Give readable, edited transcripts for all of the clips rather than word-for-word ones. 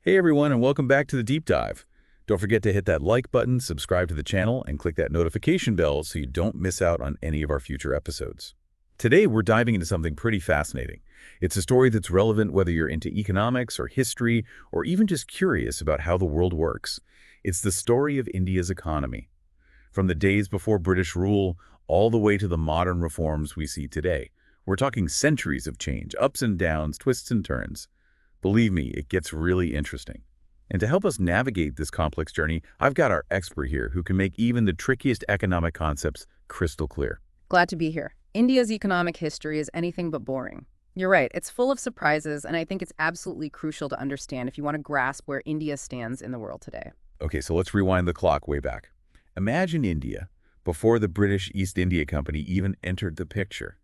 Hey everyone, and welcome back to the Deep Dive. Don't forget to hit that like button, subscribe to the channel, and click that notification bell so you don't miss out on any of our future episodes. Today, we're diving into something pretty fascinating. It's a story that's relevant whether you're into economics or history, or even just curious about how the world works. It's the story of India's economy. From the days before British rule, all the way to the modern reforms we see today. We're talking centuries of change, ups and downs, twists and turns. Believe me, it gets really interesting. And to help us navigate this complex journey, I've got our expert here who can make even the trickiest economic concepts crystal clear. Glad to be here. India's economic history is anything but boring. You're right, it's full of surprises, and I think it's absolutely crucial to understand if you want to grasp where India stands in the world today. Okay, so let's rewind the clock way back. Imagine India before the British East India Company even entered the picture.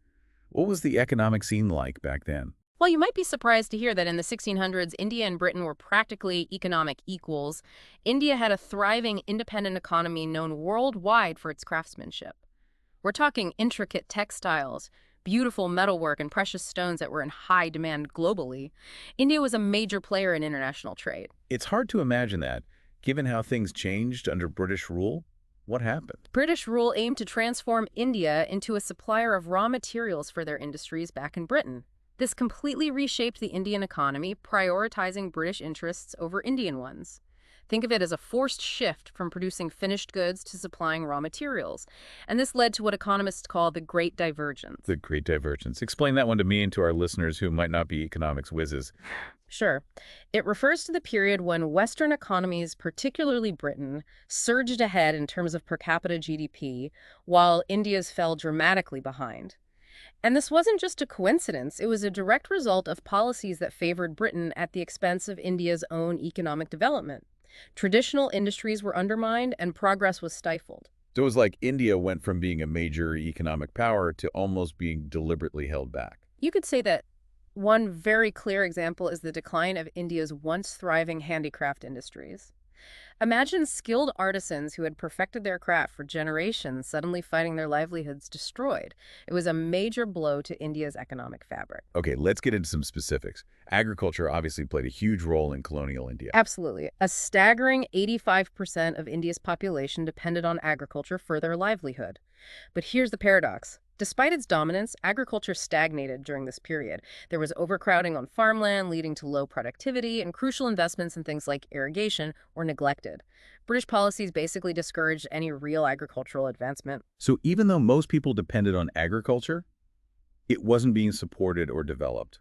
What was the economic scene like back then? Well, you might be surprised to hear that in the 1600s, India and Britain were practically economic equals. India had a thriving independent economy known worldwide for its craftsmanship. We're talking intricate textiles, beautiful metalwork, and precious stones that were in high demand globally. India was a major player in international trade. It's hard to imagine that, given how things changed under British rule. What happened? British rule aimed to transform India into a supplier of raw materials for their industries back in Britain. This completely reshaped the Indian economy, prioritizing British interests over Indian ones. Think of it as a forced shift from producing finished goods to supplying raw materials. And this led to what economists call the Great Divergence. The Great Divergence. Explain that one to me and to our listeners who might not be economics whizzes. Sure. It refers to the period when Western economies, particularly Britain, surged ahead in terms of per capita GDP, while India's fell dramatically behind. And this wasn't just a coincidence, it was a direct result of policies that favored Britain at the expense of India's own economic development. Traditional industries were undermined and progress was stifled. So it was like India went from being a major economic power to almost being deliberately held back. You could say that one very clear example is the decline of India's once thriving handicraft industries. Imagine skilled artisans who had perfected their craft for generations suddenly finding their livelihoods destroyed. It was a major blow to India's economic fabric. Okay, let's get into some specifics. Agriculture obviously played a huge role in colonial India. Absolutely. A staggering 85% of India's population depended on agriculture for their livelihood. But here's the paradox. Despite its dominance, agriculture stagnated during this period. There was overcrowding on farmland, leading to low productivity, and crucial investments in things like irrigation were neglected. British policies basically discouraged any real agricultural advancement. So even though most people depended on agriculture, it wasn't being supported or developed.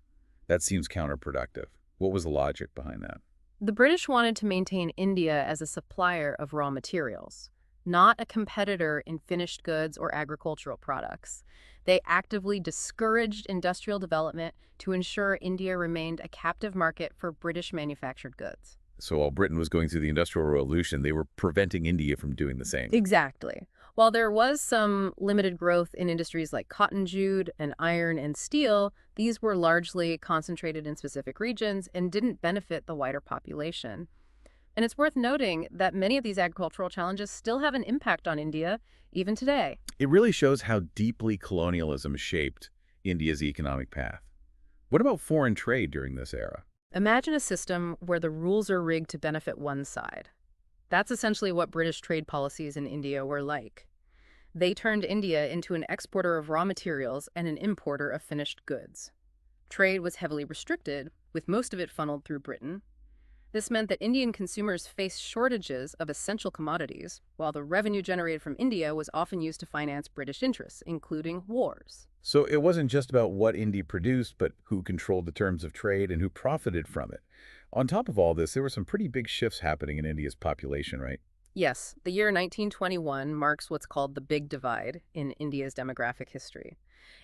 That seems counterproductive. What was the logic behind that? The British wanted to maintain India as a supplier of raw materials, not a competitor in finished goods or agricultural products. They actively discouraged industrial development to ensure India remained a captive market for British manufactured goods. So while Britain was going through the Industrial Revolution, they were preventing India from doing the same. Exactly. While there was some limited growth in industries like cotton, jute, and iron and steel, these were largely concentrated in specific regions and didn't benefit the wider population. And it's worth noting that many of these agricultural challenges still have an impact on India, even today. It really shows how deeply colonialism shaped India's economic path. What about foreign trade during this era? Imagine a system where the rules are rigged to benefit one side. That's essentially what British trade policies in India were like. They turned India into an exporter of raw materials and an importer of finished goods. Trade was heavily restricted, with most of it funneled through Britain. This meant that Indian consumers faced shortages of essential commodities, while the revenue generated from India was often used to finance British interests, including wars. So it wasn't just about what India produced, but who controlled the terms of trade and who profited from it. On top of all this, there were some pretty big shifts happening in India's population, right? Yes, the year 1921 marks what's called the Big Divide in India's demographic history.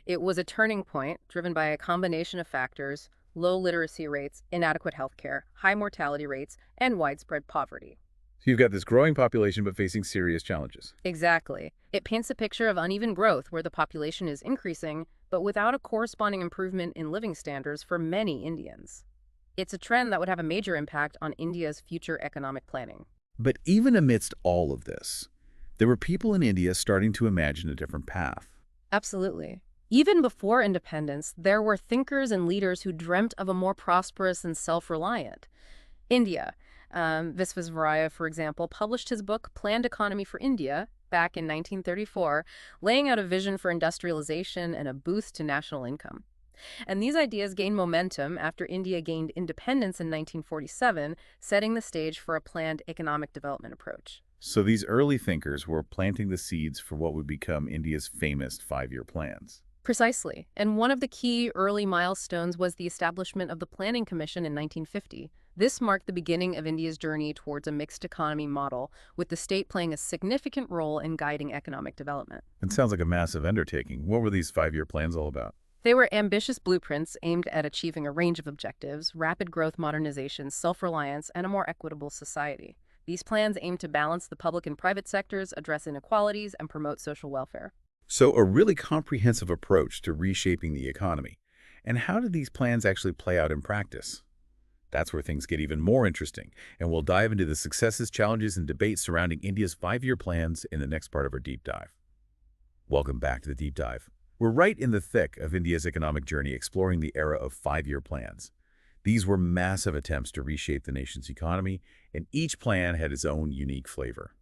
It was a turning point driven by a combination of factors: low literacy rates, inadequate healthcare, high mortality rates, and widespread poverty. So you've got this growing population but facing serious challenges. Exactly. It paints a picture of uneven growth where the population is increasing, but without a corresponding improvement in living standards for many Indians. It's a trend that would have a major impact on India's future economic planning. But even amidst all of this, there were people in India starting to imagine a different path. Absolutely. Even before independence, there were thinkers and leaders who dreamt of a more prosperous and self-reliant India. Visvesvaraya, for example, published his book Planned Economy for India back in 1934, laying out a vision for industrialization and a boost to national income. And these ideas gained momentum after India gained independence in 1947, setting the stage for a planned economic development approach. So these early thinkers were planting the seeds for what would become India's famous five-year plans. Precisely. And one of the key early milestones was the establishment of the Planning Commission in 1950. This marked the beginning of India's journey towards a mixed economy model, with the state playing a significant role in guiding economic development. It sounds like a massive undertaking. What were these five-year plans all about? They were ambitious blueprints aimed at achieving a range of objectives: rapid growth, modernization, self-reliance, and a more equitable society. These plans aimed to balance the public and private sectors, address inequalities, and promote social welfare. So a really comprehensive approach to reshaping the economy. And how did these plans actually play out in practice? That's where things get even more interesting, and we'll dive into the successes, challenges, and debates surrounding India's five-year plans in the next part of our deep dive. Welcome back to the deep dive. We're right in the thick of India's economic journey, exploring the era of five-year plans. These were massive attempts to reshape the nation's economy, and each plan had its own unique flavor.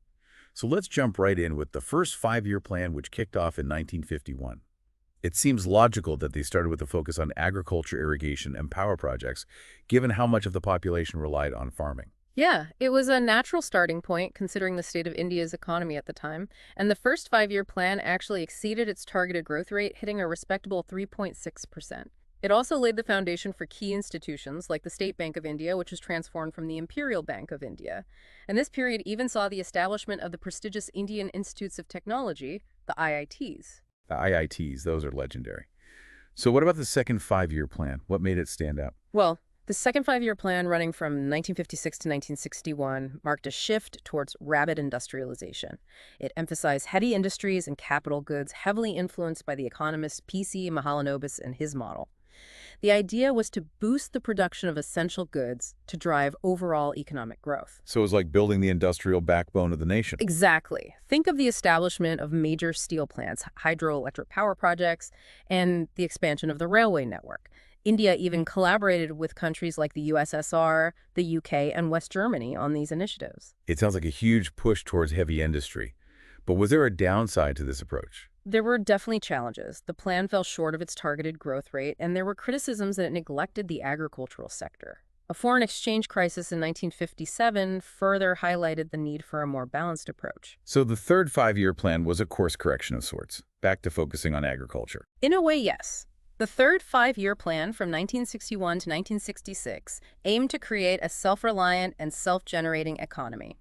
So let's jump right in with the first five-year plan, which kicked off in 1951. It seems logical that they started with a focus on agriculture, irrigation, and power projects, given how much of the population relied on farming. Yeah, it was a natural starting point considering the state of India's economy at the time, and the first five-year plan actually exceeded its targeted growth rate, hitting a respectable 3.6%. It also laid the foundation for key institutions like the State Bank of India, which was transformed from the Imperial Bank of India. And this period even saw the establishment of the prestigious Indian Institutes of Technology, the IITs. The IITs, those are legendary. So what about the second five-year plan? What made it stand out? Well, the second five-year plan, running from 1956 to 1961, marked a shift towards rapid industrialization. It emphasized heavy industries and capital goods, heavily influenced by the economist P.C. Mahalanobis and his model. The idea was to boost the production of essential goods to drive overall economic growth. So it was like building the industrial backbone of the nation. Exactly. Think of the establishment of major steel plants, hydroelectric power projects, and the expansion of the railway network. India even collaborated with countries like the USSR, the UK, and West Germany on these initiatives. It sounds like a huge push towards heavy industry. But was there a downside to this approach? There were definitely challenges. The plan fell short of its targeted growth rate, and there were criticisms that it neglected the agricultural sector. A foreign exchange crisis in 1957 further highlighted the need for a more balanced approach. So the third five-year plan was a course correction of sorts, back to focusing on agriculture. In a way, yes. The third five-year plan from 1961 to 1966 aimed to create a self-reliant and self-generating economy.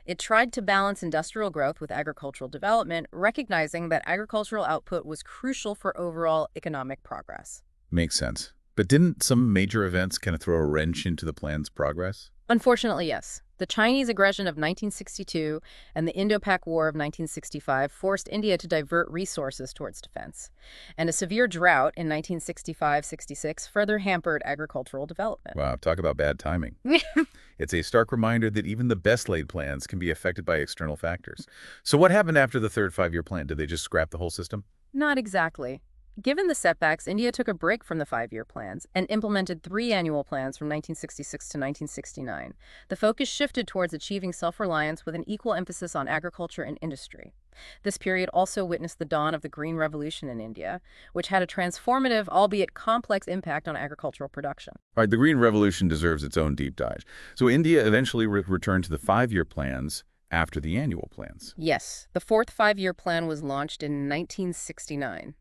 It tried to balance industrial growth with agricultural development, recognizing that agricultural output was crucial for overall economic progress. Makes sense. But didn't some major events kind of throw a wrench into the plan's progress? Unfortunately, yes. The Chinese aggression of 1962 and the Indo-Pak War of 1965 forced India to divert resources towards defense. And a severe drought in 1965-66 further hampered agricultural development. Wow, talk about bad timing. It's a stark reminder that even the best-laid plans can be affected by external factors. So what happened after the third five-year plan? Did they just scrap the whole system? Not exactly. Given the setbacks, India took a break from the five-year plans and implemented 3 annual plans from 1966 to 1969. The focus shifted towards achieving self-reliance with an equal emphasis on agriculture and industry. This period also witnessed the dawn of the Green Revolution in India, which had a transformative, albeit complex, impact on agricultural production. All right, the Green Revolution deserves its own deep dive. So India eventually returned to the five-year plans after the annual plans. Yes, the fourth five-year plan was launched in 1969.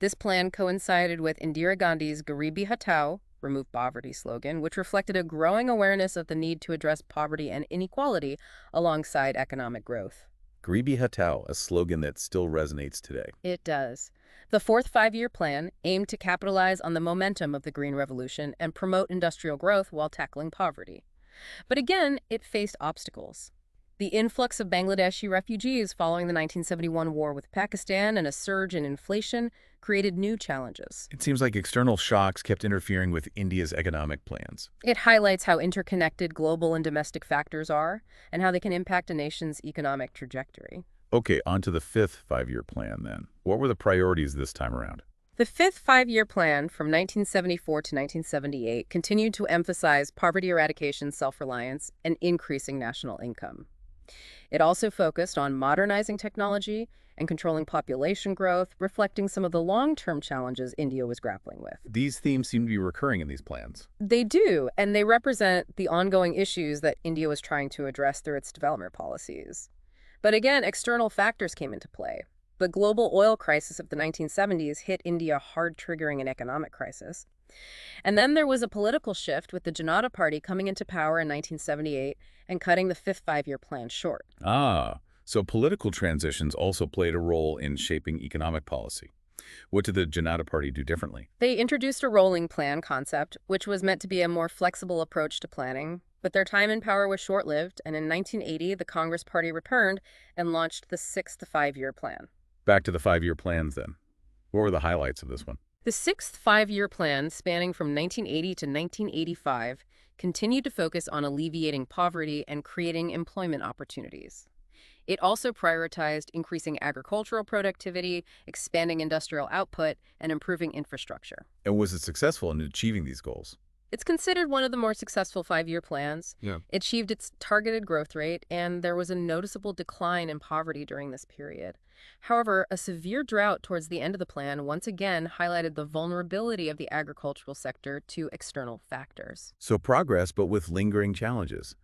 This plan coincided with Indira Gandhi's Garibi Hatao, Remove Poverty slogan, which reflected a growing awareness of the need to address poverty and inequality alongside economic growth. Garibi Hatao, a slogan that still resonates today. It does. The fourth five-year plan aimed to capitalize on the momentum of the Green Revolution and promote industrial growth while tackling poverty. But again, it faced obstacles. The influx of Bangladeshi refugees following the 1971 war with Pakistan and a surge in inflation created new challenges. It seems like external shocks kept interfering with India's economic plans. It highlights how interconnected global and domestic factors are and how they can impact a nation's economic trajectory. Okay, on to the fifth five-year plan then. What were the priorities this time around? The fifth five-year plan from 1974 to 1978 continued to emphasize poverty eradication, self-reliance, and increasing national income. It also focused on modernizing technology and controlling population growth, reflecting some of the long-term challenges India was grappling with. These themes seem to be recurring in these plans. They do, and they represent the ongoing issues that India was trying to address through its development policies. But again, external factors came into play. The global oil crisis of the 1970s hit India hard, triggering an economic crisis. And then there was a political shift with the Janata Party coming into power in 1978 and cutting the fifth five-year plan short. So political transitions also played a role in shaping economic policy. What did the Janata Party do differently? They introduced a rolling plan concept, which was meant to be a more flexible approach to planning. But their time in power was short-lived, and in 1980, the Congress Party returned and launched the sixth five-year plan. Back to the five-year plans, then. What were the highlights of this one? The sixth five-year plan, spanning from 1980 to 1985, continued to focus on alleviating poverty and creating employment opportunities. It also prioritized increasing agricultural productivity, expanding industrial output, and improving infrastructure. And was it successful in achieving these goals? It's considered one of the more successful five-year plans. Yeah. It achieved its targeted growth rate, and there was a noticeable decline in poverty during this period. However, a severe drought towards the end of the plan once again highlighted the vulnerability of the agricultural sector to external factors. So progress, but with lingering challenges.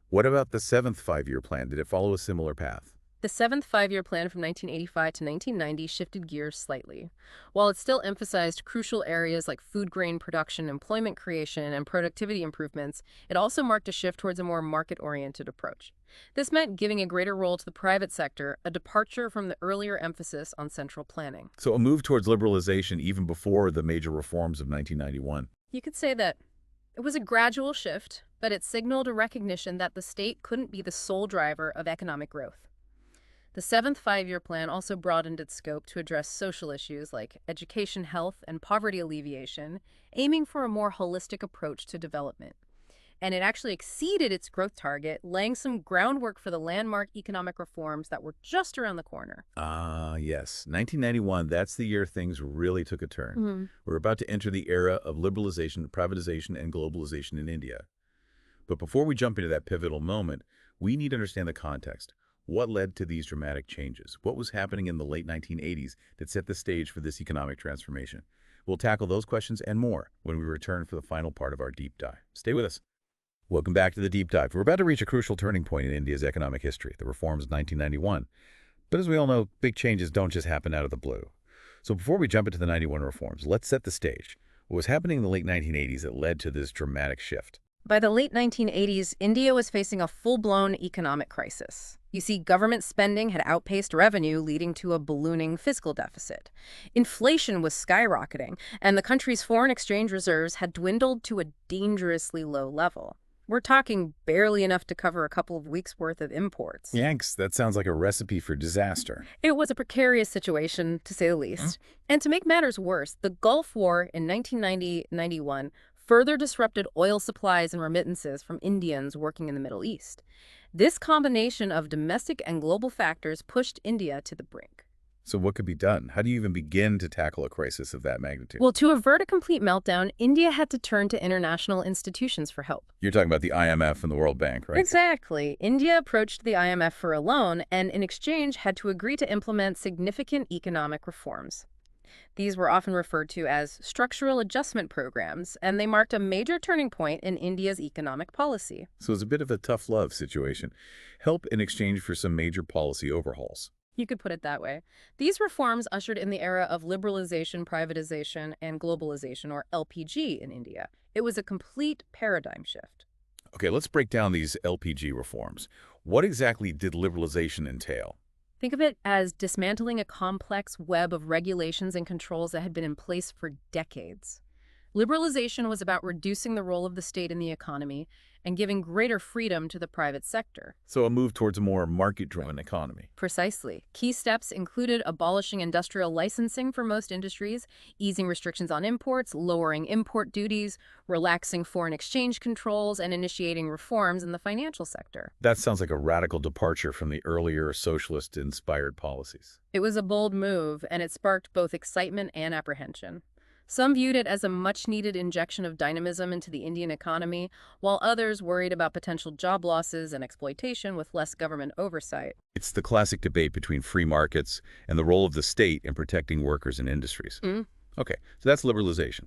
What about the seventh five-year plan? Did it follow a similar path? The seventh five-year plan from 1985 to 1990 shifted gears slightly. While it still emphasized crucial areas like food grain production, employment creation, and productivity improvements, it also marked a shift towards a more market-oriented approach. This meant giving a greater role to the private sector, a departure from the earlier emphasis on central planning. So a move towards liberalization even before the major reforms of 1991. You could say that it was a gradual shift, but it signaled a recognition that the state couldn't be the sole driver of economic growth. The seventh five-year plan also broadened its scope to address social issues like education, health, and poverty alleviation, aiming for a more holistic approach to development. And it actually exceeded its growth target, laying some groundwork for the landmark economic reforms that were just around the corner. Yes. 1991, that's the year things really took a turn. We're about to enter the era of liberalization, privatization, and globalization in India. But before we jump into that pivotal moment, we need to understand the context. What led to these dramatic changes? What was happening in the late 1980s that set the stage for this economic transformation? We'll tackle those questions and more when we return for the final part of our deep dive. Stay with us. Welcome back to the deep dive. We're about to reach a crucial turning point in India's economic history, the reforms of 1991. But as we all know, big changes don't just happen out of the blue. So before we jump into the 91 reforms, let's set the stage. What was happening in the late 1980s that led to this dramatic shift? By the late 1980s, India was facing a full-blown economic crisis. You see, government spending had outpaced revenue, leading to a ballooning fiscal deficit. Inflation was skyrocketing, and the country's foreign exchange reserves had dwindled to a dangerously low level. We're talking barely enough to cover a couple of weeks' worth of imports. Yanks, that sounds like a recipe for disaster. It was a precarious situation, to say the least. And to make matters worse, the Gulf War in 1990-91 further disrupted oil supplies and remittances from Indians working in the Middle East. This combination of domestic and global factors pushed India to the brink. So what could be done? How do you even begin to tackle a crisis of that magnitude? Well, to avert a complete meltdown, India had to turn to international institutions for help. You're talking about the IMF and the World Bank, right? Exactly. India approached the IMF for a loan and, in exchange, had to agree to implement significant economic reforms. These were often referred to as structural adjustment programs, and they marked a major turning point in India's economic policy. So it's a bit of a tough love situation. Help in exchange for some major policy overhauls. You could put it that way. These reforms ushered in the era of liberalization, privatization, and globalization, or LPG, in India. It was a complete paradigm shift. Okay, let's break down these LPG reforms. What exactly did liberalization entail? Think of it as dismantling a complex web of regulations and controls that had been in place for decades. Liberalization was about reducing the role of the state in the economy and giving greater freedom to the private sector. So a move towards a more market-driven economy. Precisely. Key steps included abolishing industrial licensing for most industries, easing restrictions on imports, lowering import duties, relaxing foreign exchange controls, and initiating reforms in the financial sector. That sounds like a radical departure from the earlier socialist-inspired policies. It was a bold move, and it sparked both excitement and apprehension. Some viewed it as a much-needed injection of dynamism into the Indian economy, while others worried about potential job losses and exploitation with less government oversight. It's the classic debate between free markets and the role of the state in protecting workers and industries. Okay, so that's liberalization.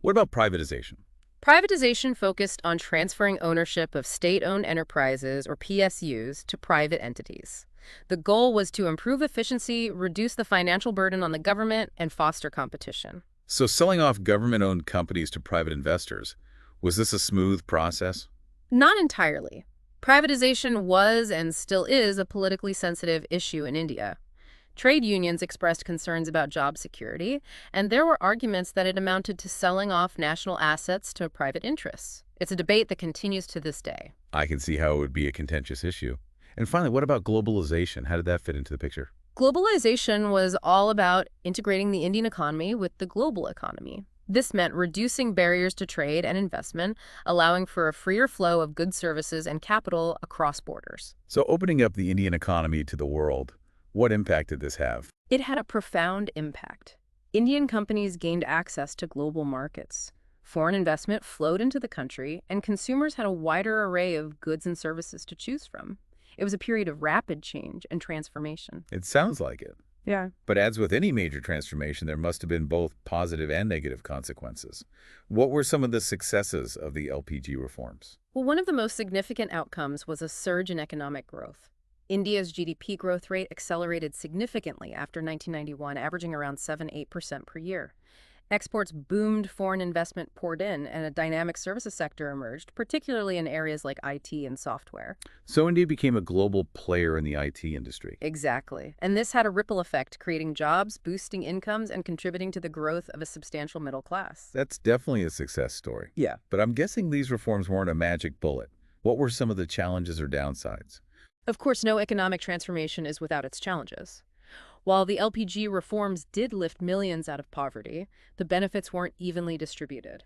What about privatization? Privatization focused on transferring ownership of state-owned enterprises, or PSUs, to private entities. The goal was to improve efficiency, reduce the financial burden on the government, and foster competition. So selling off government-owned companies to private investors, was this a smooth process? Not entirely. Privatization was and still is a politically sensitive issue in India. Trade unions expressed concerns about job security, and there were arguments that it amounted to selling off national assets to private interests. It's a debate that continues to this day. I can see how it would be a contentious issue. And finally, what about globalization? How did that fit into the picture? Globalization was all about integrating the Indian economy with the global economy. This meant reducing barriers to trade and investment, allowing for a freer flow of goods, services, and capital across borders. So opening up the Indian economy to the world, what impact did this have? It had a profound impact. Indian companies gained access to global markets. Foreign investment flowed into the country, and consumers had a wider array of goods and services to choose from. It was a period of rapid change and transformation. It sounds like it. Yeah. But as with any major transformation, there must have been both positive and negative consequences. What were some of the successes of the LPG reforms? Well, one of the most significant outcomes was a surge in economic growth. India's GDP growth rate accelerated significantly after 1991, averaging around 7–8% per year. Exports boomed, foreign investment poured in, and a dynamic services sector emerged, particularly in areas like IT and software. So India became a global player in the IT industry. Exactly. And this had a ripple effect, creating jobs, boosting incomes, and contributing to the growth of a substantial middle class. That's definitely a success story. Yeah. But I'm guessing these reforms weren't a magic bullet. What were some of the challenges or downsides? Of course, no economic transformation is without its challenges. While the LPG reforms did lift millions out of poverty, the benefits weren't evenly distributed.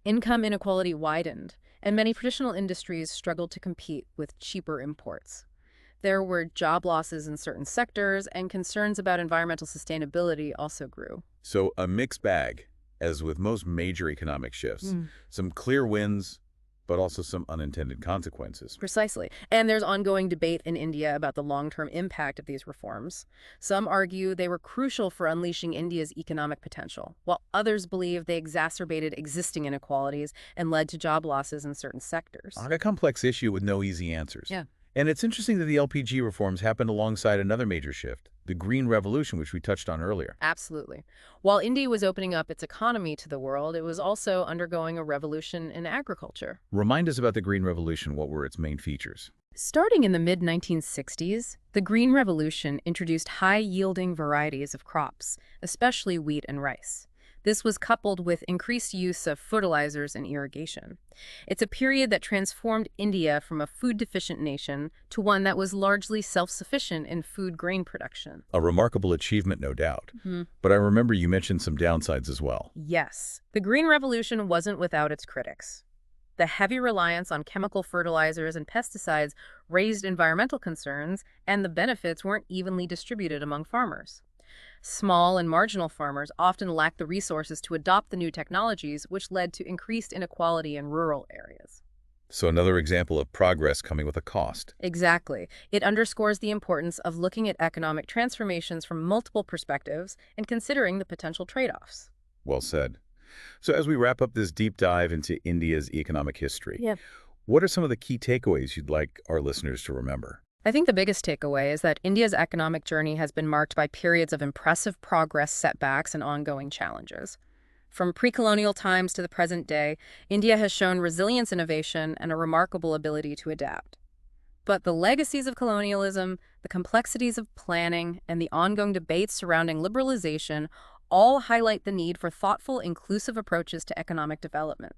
Income inequality widened, and many traditional industries struggled to compete with cheaper imports. There were job losses in certain sectors, and concerns about environmental sustainability also grew. So a mixed bag, as with most major economic shifts. Some clear wins, but also some unintended consequences. Precisely. And there's ongoing debate in India about the long-term impact of these reforms. Some argue they were crucial for unleashing India's economic potential, while others believe they exacerbated existing inequalities and led to job losses in certain sectors. A complex issue with no easy answers. Yeah. And it's interesting that the LPG reforms happened alongside another major shift, the Green Revolution, which we touched on earlier. Absolutely. While India was opening up its economy to the world, it was also undergoing a revolution in agriculture. Remind us about the Green Revolution. What were its main features? Starting in the mid-1960s, the Green Revolution introduced high-yielding varieties of crops, especially wheat and rice. This was coupled with increased use of fertilizers and irrigation. It's a period that transformed India from a food-deficient nation to one that was largely self-sufficient in food grain production. A remarkable achievement, no doubt. But I remember you mentioned some downsides as well. Yes. The Green Revolution wasn't without its critics. The heavy reliance on chemical fertilizers and pesticides raised environmental concerns, and the benefits weren't evenly distributed among farmers. Small and marginal farmers often lacked the resources to adopt the new technologies, which led to increased inequality in rural areas. So another example of progress coming with a cost. Exactly. It underscores the importance of looking at economic transformations from multiple perspectives and considering the potential trade-offs. Well said. So as we wrap up this deep dive into India's economic history, Yeah. what are some of the key takeaways you'd like our listeners to remember? I think the biggest takeaway is that India's economic journey has been marked by periods of impressive progress, setbacks, and ongoing challenges. From pre-colonial times to the present day, India has shown resilience, innovation, and a remarkable ability to adapt. But the legacies of colonialism, the complexities of planning, and the ongoing debates surrounding liberalization all highlight the need for thoughtful, inclusive approaches to economic development.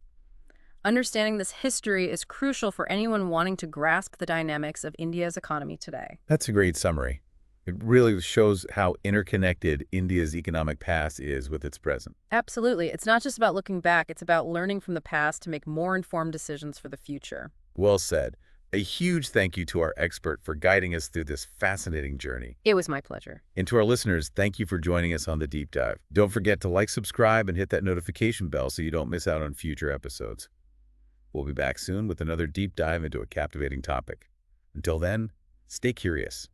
Understanding this history is crucial for anyone wanting to grasp the dynamics of India's economy today. That's a great summary. It really shows how interconnected India's economic past is with its present. Absolutely. It's not just about looking back, it's about learning from the past to make more informed decisions for the future. Well said. A huge thank you to our expert for guiding us through this fascinating journey. It was my pleasure. And to our listeners, thank you for joining us on the Deep Dive. Don't forget to like, subscribe, and hit that notification bell so you don't miss out on future episodes. We'll be back soon with another deep dive into a captivating topic. Until then, stay curious.